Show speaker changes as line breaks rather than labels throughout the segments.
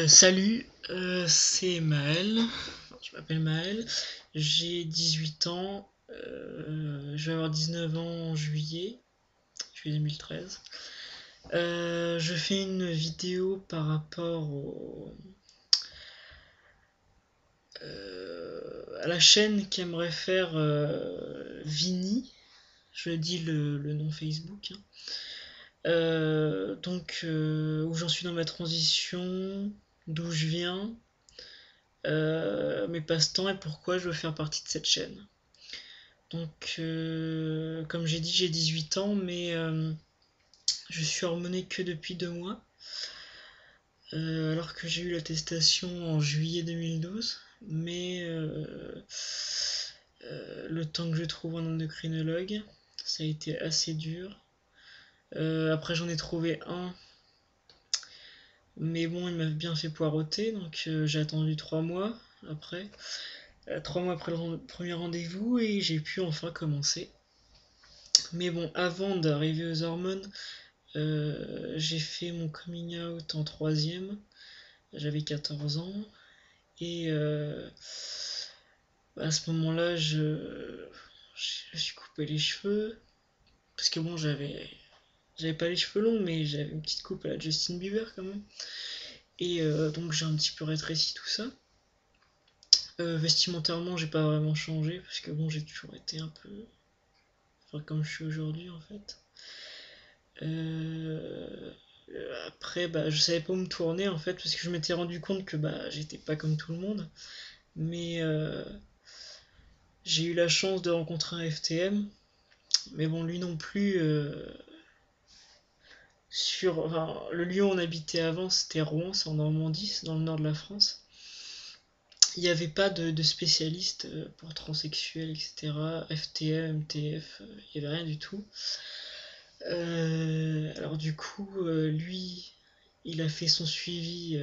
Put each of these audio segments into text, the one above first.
Salut, c'est Maël. Je m'appelle Maël. J'ai 18 ans. Je vais avoir 19 ans en juillet 2013. Je fais une vidéo par rapport à la chaîne qu'aimerait faire Vini. Je dis le nom Facebook, hein. Où j'en suis dans ma transition, d'où je viens, mes passe-temps et pourquoi je veux faire partie de cette chaîne. Comme j'ai dit, j'ai 18 ans, mais je suis hormoné que depuis 2 mois, alors que j'ai eu l'attestation en juillet 2012. Mais le temps que je trouve un endocrinologue, ça a été assez dur. Après, j'en ai trouvé un, mais bon, il m'a bien fait poireauter, donc j'ai attendu 3 mois après. 3 mois après le premier rendez-vous et j'ai pu enfin commencer. Mais bon, avant d'arriver aux hormones, j'ai fait mon coming out en troisième. J'avais 14 ans. Et à ce moment-là, je me suis coupé les cheveux. Parce que bon, j'avais pas les cheveux longs, mais j'avais une petite coupe à la Justin Bieber quand même. Et donc j'ai un petit peu rétréci tout ça. Vestimentairement, j'ai pas vraiment changé. Parce que bon, j'ai toujours été un peu. Enfin, comme je suis aujourd'hui en fait. Euh, Après, bah, je savais pas où me tourner en fait, parce que je m'étais rendu compte que bah, j'étais pas comme tout le monde. Mais j'ai eu la chance de rencontrer un FTM. Mais bon, lui non plus. Enfin, le lieu où on habitait avant, c'était Rouen, c'est en Normandie, c'est dans le nord de la France. Il n'y avait pas de spécialiste pour transsexuels, etc. FTM, MTF, il n'y avait rien du tout. Alors du coup, lui, il a fait son suivi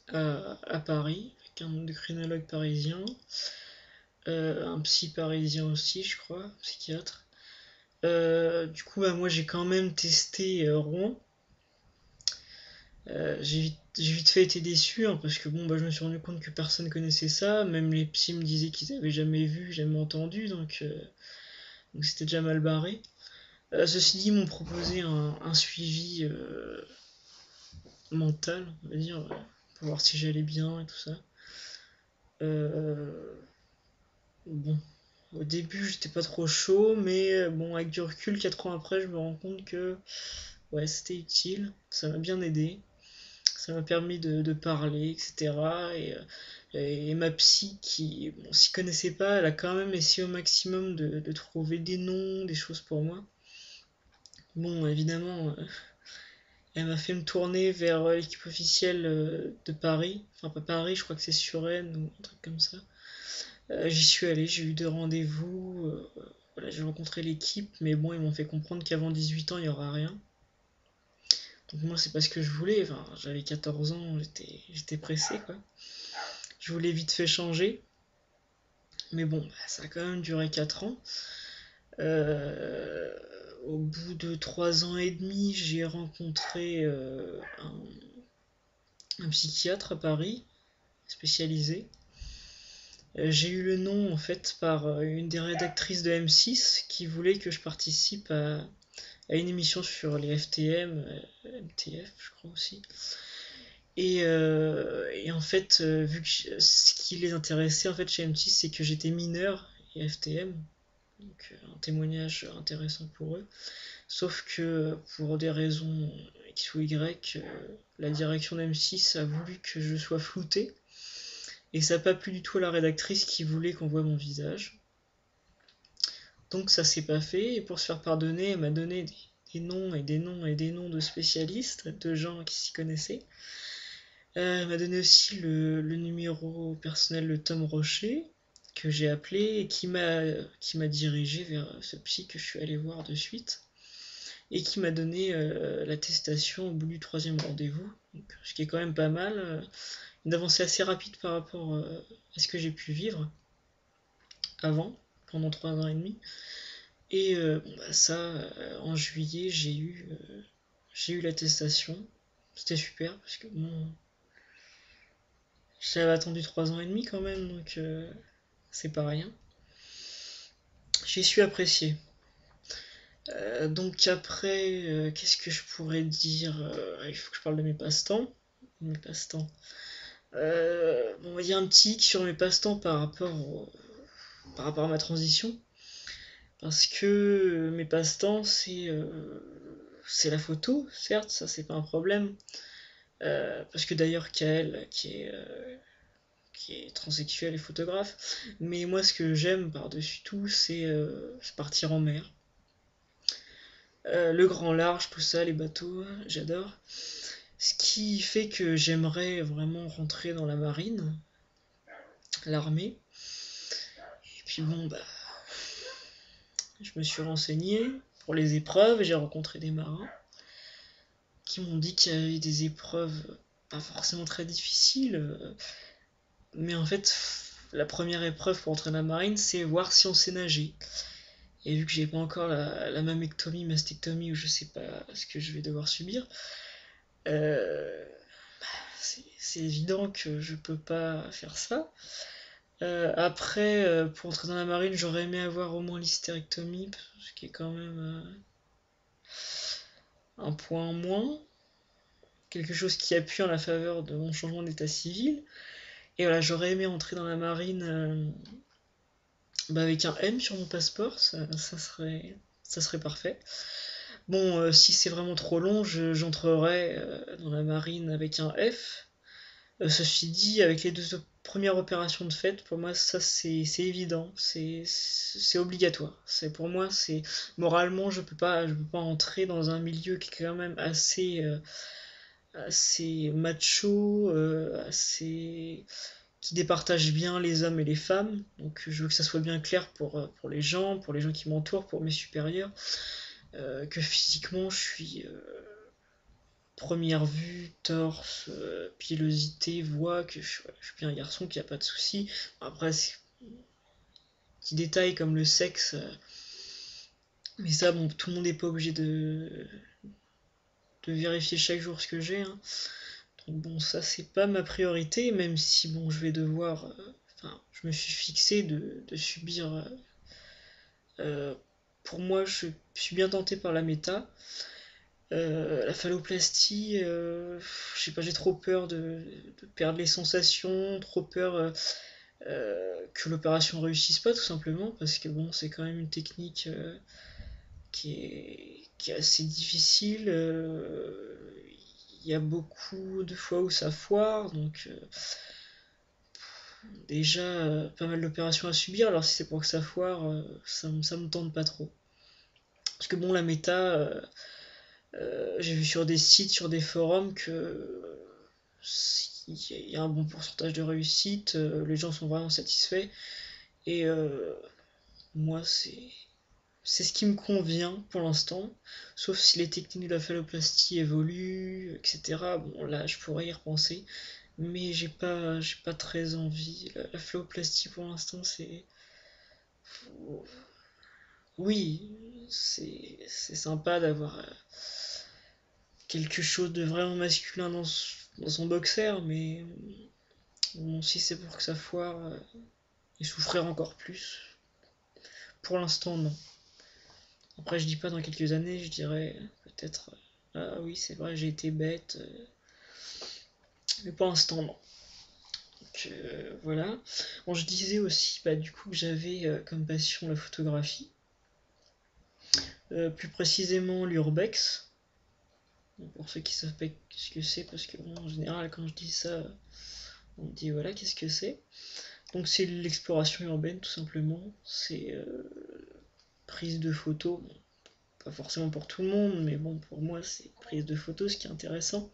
à Paris, avec un endocrinologue parisien, un psy parisien aussi, je crois, psychiatre. Du coup, bah, moi j'ai quand même testé Rouen. J'ai vite fait été déçu, hein, parce que bon, bah, je me suis rendu compte que personne connaissait ça. Même les psys me disaient qu'ils avaient jamais vu, jamais entendu, donc c'était déjà mal barré. Ceci dit, ils m'ont proposé un suivi mental, on va dire, pour voir si j'allais bien et tout ça. Euh, bon, au début, j'étais pas trop chaud, mais bon, avec du recul, 4 ans après, je me rends compte que ouais, c'était utile, ça m'a bien aidé, ça m'a permis de parler, etc. Et ma psy, qui bon, s'y connaissait pas, elle a quand même essayé au maximum de trouver des noms, des choses pour moi. Bon, évidemment, elle m'a fait me tourner vers l'équipe officielle de Paris, enfin pas Paris, je crois que c'est Suresnes ou un truc comme ça. J'y suis allé, j'ai eu 2 rendez-vous. Voilà, j'ai rencontré l'équipe, mais bon, ils m'ont fait comprendre qu'avant 18 ans, il n'y aura rien. Donc moi, c'est pas ce que je voulais. Enfin, j'avais 14 ans, j'étais pressé, quoi. Je voulais vite fait changer. Mais bon, bah, ça a quand même duré 4 ans. Euh, Au bout de 3 ans et demi, j'ai rencontré un psychiatre à Paris, spécialisé. J'ai eu le nom en fait par une des rédactrices de M6 qui voulait que je participe à une émission sur les FTM, MTF je crois aussi. Et en fait, vu que ce qui les intéressait en fait chez M6, c'est que j'étais mineur et FTM, donc un témoignage intéressant pour eux. Sauf que pour des raisons X ou Y, la direction de M6 a voulu que je sois flouté. Et ça n'a pas plu du tout à la rédactrice qui voulait qu'on voit mon visage. Donc ça s'est pas fait, et pour se faire pardonner, elle m'a donné des noms et des noms et des noms de spécialistes, de gens qui s'y connaissaient. Elle m'a donné aussi le numéro personnel de Tom Rocher, que j'ai appelé et qui m'a dirigé vers ce psy que je suis allé voir de suite, et qui m'a donné l'attestation au bout du troisième rendez-vous, donc, ce qui est quand même pas mal, une avancée assez rapide par rapport à ce que j'ai pu vivre avant, pendant 3 ans et demi. Et bon, bah, ça, en juillet, j'ai eu l'attestation. c'était super parce que bon, j'avais attendu 3 ans et demi quand même, donc c'est pas rien. J'ai su apprécier. Donc après, qu'est-ce que je pourrais dire? Il faut que je parle de mes passe-temps. Mes passe-temps. Bon, il y a un petit hic sur mes passe-temps par rapport à ma transition. Parce que mes passe-temps, c'est la photo, certes, ça c'est pas un problème. Parce que d'ailleurs, Kael, qui est transsexuel et photographe, mais moi ce que j'aime par-dessus tout, c'est partir en mer. Le grand large, tout ça, les bateaux, j'adore. Ce qui fait que j'aimerais vraiment rentrer dans la marine, l'armée. Et puis bon, bah, je me suis renseigné pour les épreuves et j'ai rencontré des marins qui m'ont dit qu'il y avait des épreuves pas forcément très difficiles, mais en fait, la première épreuve pour entrer dans la marine, c'est voir si on sait nager. Et vu que j'ai pas encore la mammectomie, mastectomie, ou je sais pas ce que je vais devoir subir, euh, c'est évident que je peux pas faire ça. Après, pour entrer dans la marine, j'aurais aimé avoir au moins l'hystérectomie, ce qui est quand même un point en moins. Quelque chose qui appuie en la faveur de mon changement d'état civil. Et voilà, j'aurais aimé entrer dans la marine bah, avec un M sur mon passeport, ça serait parfait. Bon, si c'est vraiment trop long, j'entrerai dans la marine avec un F. Ceci dit, avec les premières opérations de fait, pour moi, ça c'est évident, c'est obligatoire. Pour moi, c'est moralement, je peux pas entrer dans un milieu qui est quand même assez macho, assez qui départage bien les hommes et les femmes. Donc je veux que ça soit bien clair pour les gens qui m'entourent, pour mes supérieurs, que physiquement je suis première vue, torse, pilosité, voix, que je suis bien un garçon, qu'il n'y a pas de souci. Après, c'est petits détails comme le sexe, mais ça, bon, tout le monde n'est pas obligé de vérifier chaque jour ce que j'ai, hein. Donc bon, ça c'est pas ma priorité, même si bon, je vais devoir. Enfin, je me suis fixé de subir. Euh, pour moi, je suis bien tenté par la méta. La phalloplastie, je sais pas, j'ai trop peur de perdre les sensations, trop peur que l'opération réussisse pas, tout simplement, parce que bon, c'est quand même une technique qui est assez difficile. Il y a beaucoup de fois où ça foire, donc déjà pas mal d'opérations à subir. Alors si c'est pour que ça foire, ça me tente pas trop. Parce que bon, la méta, j'ai vu sur des sites, sur des forums que il y a un bon pourcentage de réussite, les gens sont vraiment satisfaits. Et moi, c'est ce qui me convient pour l'instant, sauf si les techniques de la phalloplastie évoluent, etc. Bon, là, je pourrais y repenser, mais j'ai pas très envie. La phalloplastie pour l'instant, c'est, oui, c'est sympa d'avoir quelque chose de vraiment masculin dans son boxer, mais bon, si c'est pour que ça foire et souffrir encore plus, pour l'instant, non. Après, je dis pas dans quelques années, je dirais peut-être ah oui, c'est vrai, j'ai été bête, mais pour l'instant, non. Donc voilà. Bon, je disais aussi bah, du coup que j'avais comme passion la photographie, plus précisément l'urbex. Bon, pour ceux qui savent pas ce que c'est, parce que bon, en général, quand je dis ça, on me dit voilà, qu'est-ce que c'est. Donc c'est l'exploration urbaine tout simplement. C'est prise de photos, bon, pas forcément pour tout le monde, mais bon pour moi c'est prise de photos ce qui est intéressant.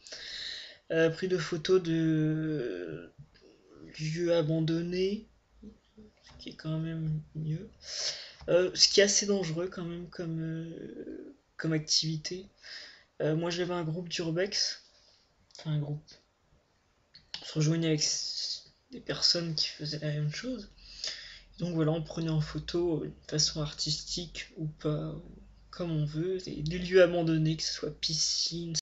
Prise de photos de lieux abandonnés, ce qui est quand même mieux. Ce qui est assez dangereux quand même comme activité. Moi j'avais un groupe d'urbex, enfin un groupe. On se rejoignait avec des personnes qui faisaient la même chose. Donc voilà, on prenait en photo de façon artistique ou pas, comme on veut, des lieux abandonnés, que ce soit piscine,